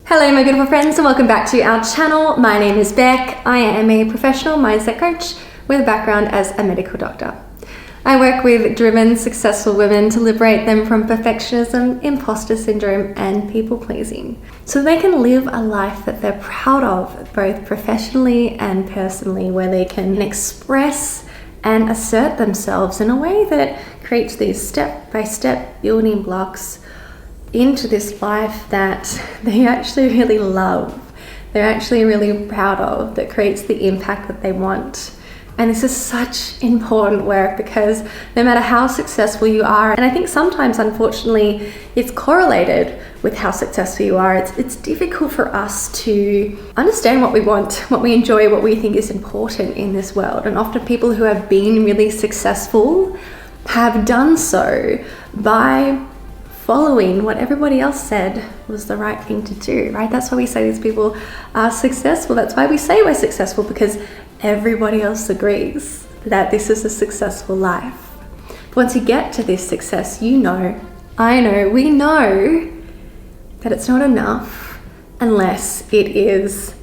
Hello my beautiful friends and welcome back to our channel. My name is Beck. I am a professional mindset coach with a background as a medical doctor. I work with driven, successful women to liberate them from perfectionism, imposter syndrome and people pleasing so they can live a life that they're proud of, both professionally and personally, where they can express and assert themselves in a way that creates these step-by-step building blocks into this life that they actually really love, they're actually really proud of, that creates the impact that they want. And this is such important work because no matter how successful you are, and I think sometimes unfortunately it's correlated with how successful you are, it's difficult for us to understand what we want, what we enjoy, what we think is important in this world. And often people who have been really successful have done so by following what everybody else said was the right thing to do, right? That's why we say these people are successful. That's why we say we're successful, because everybody else agrees that this is a successful life. But once you get to this success, you know, I know, we know that it's not enough unless it is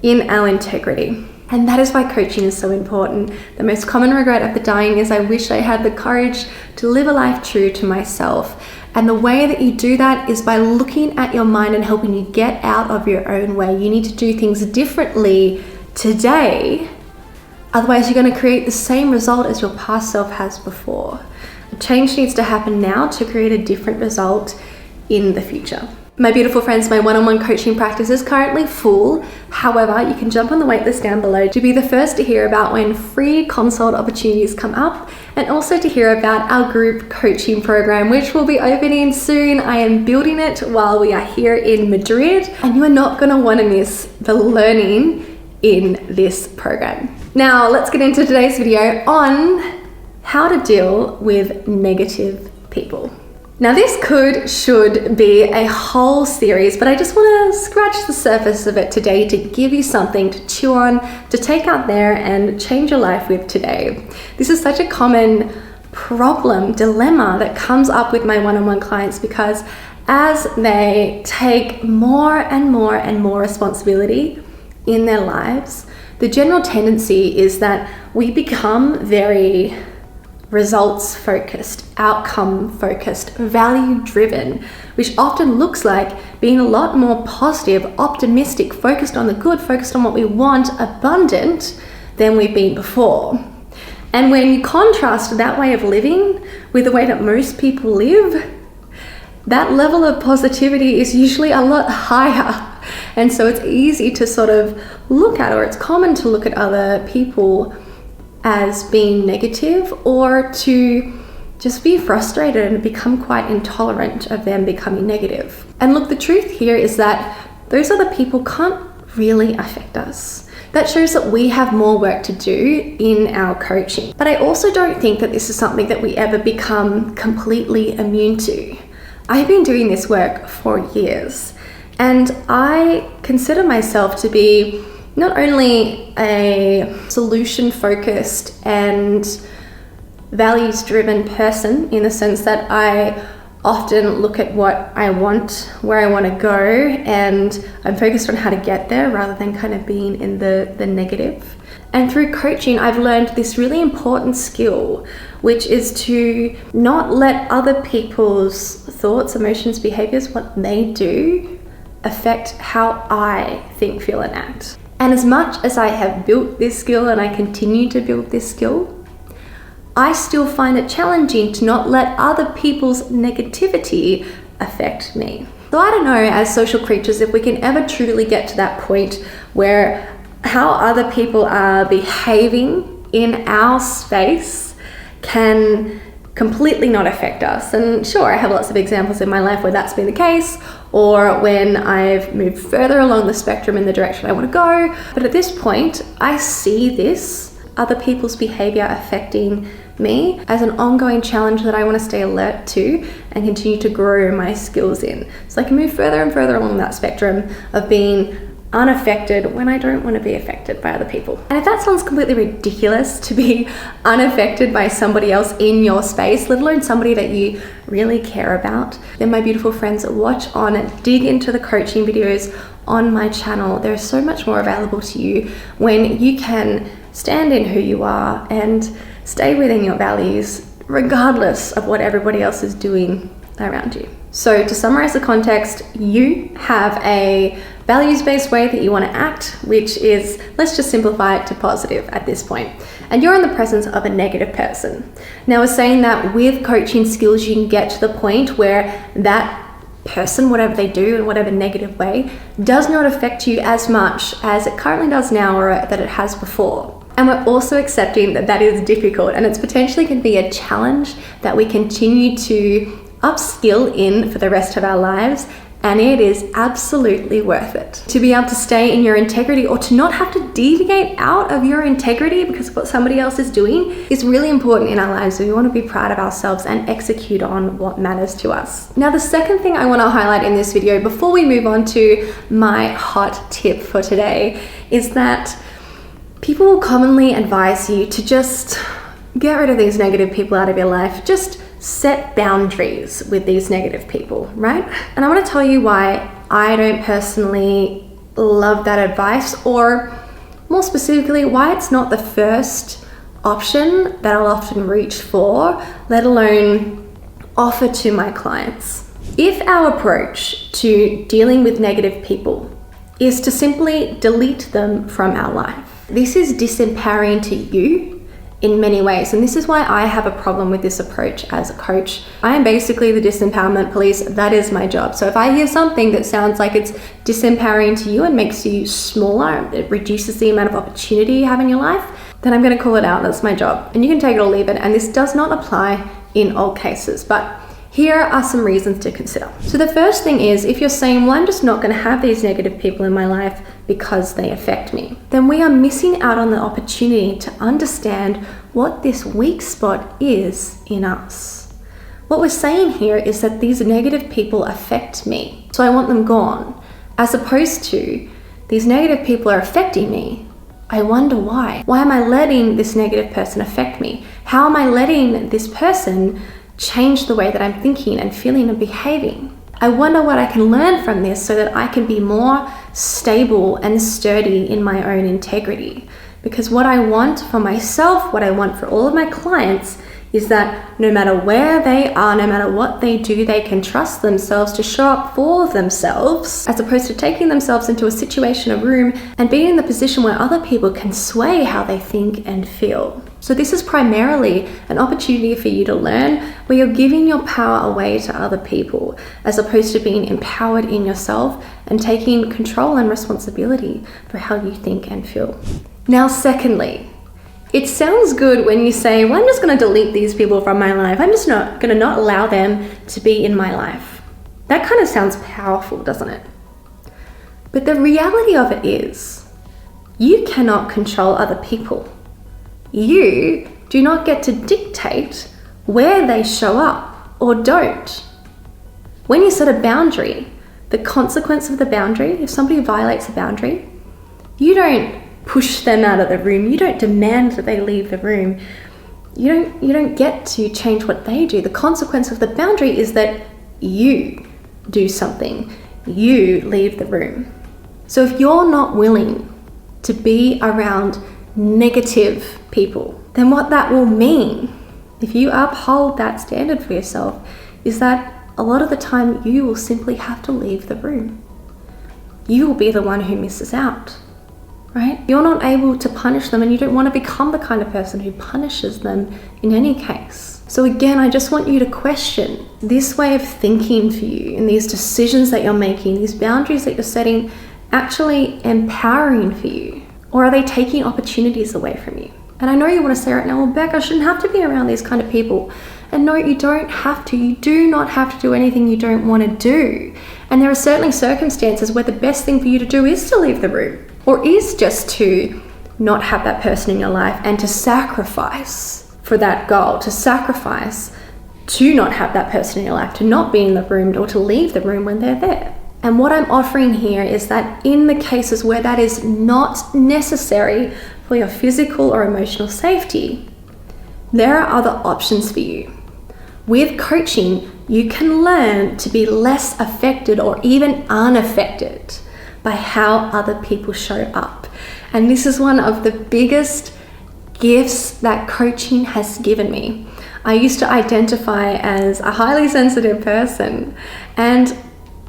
in our integrity. And that is why coaching is so important. The most common regret of the dying is I wish I had the courage to live a life true to myself. And the way that you do that is by looking at your mind and helping you get out of your own way. You need to do things differently today. Otherwise, you're going to create the same result as your past self has before. A change needs to happen now to create a different result in the future. My beautiful friends, my one-on-one coaching practice is currently full. However, you can jump on the waitlist down below to be the first to hear about when free consult opportunities come up, and also to hear about our group coaching program, which will be opening soon. I am building it while we are here in Madrid, and you are not going to want to miss the learning in this program. Now, let's get into today's video on how to deal with negative people. Now this should be a whole series, but I just want to scratch the surface of it today to give you something to chew on, to take out there and change your life with today. This is such a common dilemma that comes up with my one-on-one clients, because as they take more and more and more responsibility in their lives, the general tendency is that we become very results focused, outcome focused, value driven, which often looks like being a lot more positive, optimistic, focused on the good, focused on what we want, abundant than we've been before. And when you contrast that way of living with the way that most people live, that level of positivity is usually a lot higher. And so it's easy to sort of look at, or it's common to look at other people as being negative, or to just be frustrated and become quite intolerant of them becoming negative. And look, the truth here is that those other people can't really affect us. That shows that we have more work to do in our coaching. But I also don't think that this is something that we ever become completely immune to. I've been doing this work for years, and I consider myself to be not only a solution-focused and values-driven person, in the sense that I often look at what I want, where I want to go, and I'm focused on how to get there rather than kind of being in the negative. And through coaching, I've learned this really important skill, which is to not let other people's thoughts, emotions, behaviors, what they do, affect how I think, feel, and act. And as much as I have built this skill and I continue to build this skill, I still find it challenging to not let other people's negativity affect me. So I don't know, as social creatures, if we can ever truly get to that point where how other people are behaving in our space can completely not affect us. And sure, I have lots of examples in my life where that's been the case, or when I've moved further along the spectrum in the direction I want to go. But at this point, I see this, other people's behavior affecting me, as an ongoing challenge that I want to stay alert to and continue to grow my skills in. So I can move further and further along that spectrum of being unaffected when I don't want to be affected by other people. And if that sounds completely ridiculous to be unaffected by somebody else in your space, let alone somebody that you really care about, then my beautiful friends, watch on, dig into the coaching videos on my channel. There's so much more available to you when you can stand in who you are and stay within your values, regardless of what everybody else is doing around you. So to summarize the context, you have a values-based way that you want to act, which is, let's just simplify it to positive at this point. And you're in the presence of a negative person. Now, we're saying that with coaching skills, you can get to the point where that person, whatever they do in whatever negative way, does not affect you as much as it currently does now or that it has before. And we're also accepting that that is difficult and it's potentially going to be a challenge that we continue to upskill in for the rest of our lives, and it is absolutely worth it. To be able to stay in your integrity or to not have to deviate out of your integrity because of what somebody else is doing is really important in our lives. We want to be proud of ourselves and execute on what matters to us. Now, the second thing I want to highlight in this video before we move on to my hot tip for today is that people will commonly advise you to just get rid of these negative people out of your life. Just set boundaries with these negative people, right? And I want to tell you why I don't personally love that advice, or more specifically, why it's not the first option that I'll often reach for, let alone offer to my clients. If our approach to dealing with negative people is to simply delete them from our life, this is disempowering to you in many ways. And this is why I have a problem with this approach as a coach. I am basically the disempowerment police. That is my job. So if I hear something that sounds like it's disempowering to you and makes you smaller, it reduces the amount of opportunity you have in your life, then I'm going to call it out. That's my job. And you can take it or leave it. And this does not apply in all cases, but here are some reasons to consider. So the first thing is, if you're saying, well, I'm just not going to have these negative people in my life because they affect me, then we are missing out on the opportunity to understand what this weak spot is in us. What we're saying here is that these negative people affect me, so I want them gone, as opposed to these negative people are affecting me. I wonder why. Why am I letting this negative person affect me? How am I letting this person change the way that I'm thinking and feeling and behaving? I wonder what I can learn from this so that I can be more stable and sturdy in my own integrity. Because what I want for myself, what I want for all of my clients, is that no matter where they are, no matter what they do, they can trust themselves to show up for themselves, as opposed to taking themselves into a situation, a room, and being in the position where other people can sway how they think and feel. So this is primarily an opportunity for you to learn where you're giving your power away to other people, as opposed to being empowered in yourself and taking control and responsibility for how you think and feel. Now, secondly, it sounds good when you say, well, I'm just going to delete these people from my life. I'm just not going to not allow them to be in my life. That kind of sounds powerful, doesn't it? But the reality of it is, you cannot control other people. You do not get to dictate where they show up or don't. When you set a boundary, the consequence of the boundary, if somebody violates a boundary, you don't push them out of the room. You don't demand that they leave the room. You don't get to change what they do. The consequence of the boundary is that you do something. You leave the room. So if you're not willing to be around negative people, then what that will mean, if you uphold that standard for yourself, is that a lot of the time you will simply have to leave the room. You will be the one who misses out. Right? You're not able to punish them, and you don't want to become the kind of person who punishes them in any case. So again, I just want you to question this way of thinking for you and these decisions that you're making, these boundaries that you're setting, actually empowering for you? Or are they taking opportunities away from you? And I know you want to say right now, well, Beck, I shouldn't have to be around these kind of people. And no, you don't have to. You do not have to do anything you don't want to do. And there are certainly circumstances where the best thing for you to do is to leave the room, or is just to not have that person in your life and to sacrifice for that goal, to sacrifice to not have that person in your life, to not be in the room or to leave the room when they're there. And what I'm offering here is that in the cases where that is not necessary for your physical or emotional safety, there are other options for you. With coaching, you can learn to be less affected or even unaffected by how other people show up. And this is one of the biggest gifts that coaching has given me. I used to identify as a highly sensitive person, and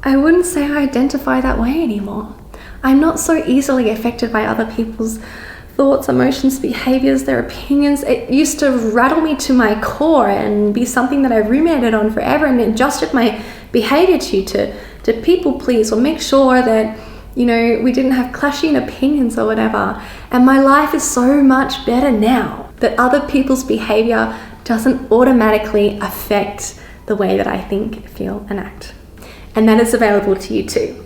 I wouldn't say I identify that way anymore. I'm not so easily affected by other people's thoughts, emotions, behaviors, their opinions. It used to rattle me to my core and be something that I ruminated on forever and adjusted my behavior to people please or make sure that, you know, we didn't have clashing opinions or whatever. And my life is so much better now that other people's behavior doesn't automatically affect the way that I think, feel, and act. And that is available to you too.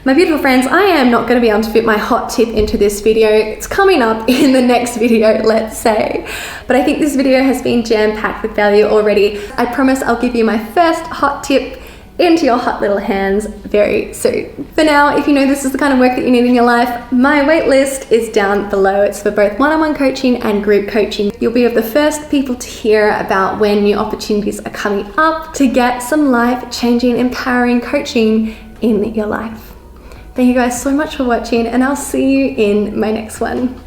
My beautiful friends, I am not going to be able to fit my hot tip into this video. It's coming up in the next video, let's say. But I think this video has been jam-packed with value already. I promise I'll give you my first hot tip into your hot little hands very soon. For now, if you know this is the kind of work that you need in your life, my wait list is down below. It's for both one-on-one coaching and group coaching. You'll be of the first people to hear about when new opportunities are coming up to get some life-changing, empowering coaching in your life. Thank you guys so much for watching, and I'll see you in my next one.